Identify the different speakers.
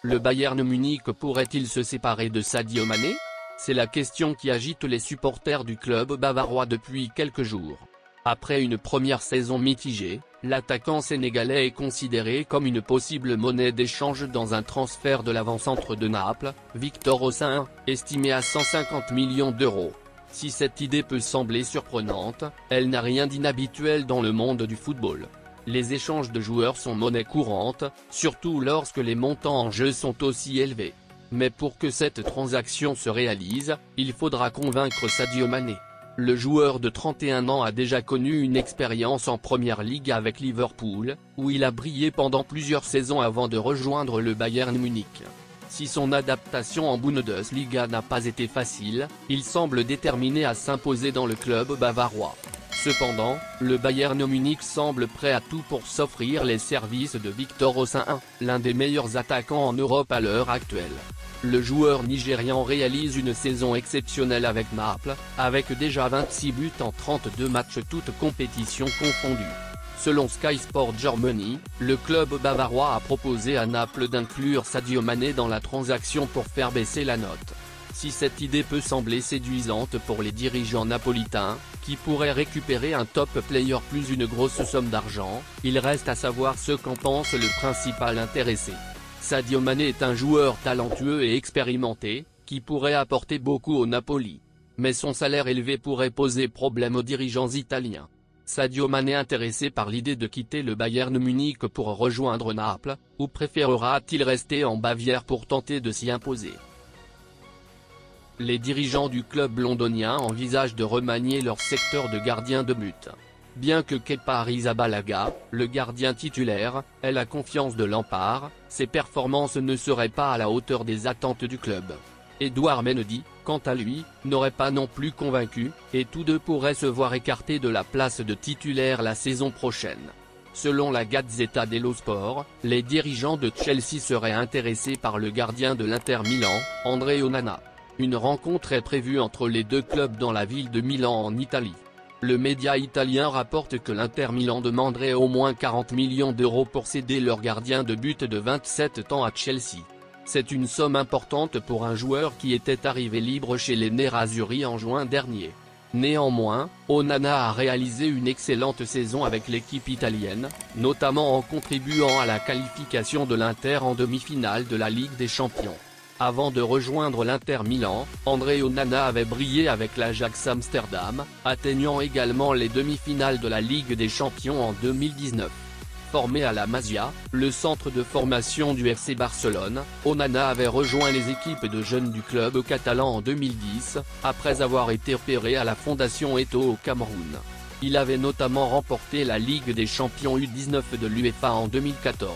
Speaker 1: Le Bayern Munich pourrait-il se séparer de Sadio Mané? C'est la question qui agite les supporters du club bavarois depuis quelques jours. Après une première saison mitigée, l'attaquant sénégalais est considéré comme une possible monnaie d'échange dans un transfert de l'avant-centre de Naples, Victor Osimhen, estimé à 150 millions d'euros. Si cette idée peut sembler surprenante, elle n'a rien d'inhabituel dans le monde du football. Les échanges de joueurs sont monnaie courante, surtout lorsque les montants en jeu sont aussi élevés. Mais pour que cette transaction se réalise, il faudra convaincre Sadio Mané. Le joueur de 31 ans a déjà connu une expérience en Première Ligue avec Liverpool, où il a brillé pendant plusieurs saisons avant de rejoindre le Bayern Munich. Si son adaptation en Bundesliga n'a pas été facile, il semble déterminé à s'imposer dans le club bavarois. Cependant, le Bayern Munich semble prêt à tout pour s'offrir les services de Victor Osimhen, l'un des meilleurs attaquants en Europe à l'heure actuelle. Le joueur nigérian réalise une saison exceptionnelle avec Naples, avec déjà 26 buts en 32 matchs toutes compétitions confondues. Selon Sky Sport Germany, le club bavarois a proposé à Naples d'inclure Sadio Mané dans la transaction pour faire baisser la note. Si cette idée peut sembler séduisante pour les dirigeants napolitains, qui pourraient récupérer un top player plus une grosse somme d'argent, il reste à savoir ce qu'en pense le principal intéressé. Sadio Mané est un joueur talentueux et expérimenté, qui pourrait apporter beaucoup au Napoli. Mais son salaire élevé pourrait poser problème aux dirigeants italiens. Sadio Mané intéressé par l'idée de quitter le Bayern Munich pour rejoindre Naples, ou préférera-t-il rester en Bavière pour tenter de s'y imposer? Les dirigeants du club londonien envisagent de remanier leur secteur de gardien de but. Bien que Kepa Arrizabalaga, le gardien titulaire, ait la confiance de Lampard, ses performances ne seraient pas à la hauteur des attentes du club. Edouard Mendy, quant à lui, n'aurait pas non plus convaincu, et tous deux pourraient se voir écartés de la place de titulaire la saison prochaine. Selon la Gazzetta dello Sport, les dirigeants de Chelsea seraient intéressés par le gardien de l'Inter Milan, André Onana. Une rencontre est prévue entre les deux clubs dans la ville de Milan en Italie. Le média italien rapporte que l'Inter Milan demanderait au moins 40 millions d'euros pour céder leur gardien de but de 27 ans à Chelsea. C'est une somme importante pour un joueur qui était arrivé libre chez les Nerazzurri en juin dernier. Néanmoins, Onana a réalisé une excellente saison avec l'équipe italienne, notamment en contribuant à la qualification de l'Inter en demi-finale de la Ligue des Champions. Avant de rejoindre l'Inter Milan, André Onana avait brillé avec l'Ajax Amsterdam, atteignant également les demi-finales de la Ligue des Champions en 2019. Formé à la Masia, le centre de formation du FC Barcelone, Onana avait rejoint les équipes de jeunes du club catalan en 2010, après avoir été opéré à la Fondation Eto'o au Cameroun. Il avait notamment remporté la Ligue des Champions U19 de l'UEFA en 2014.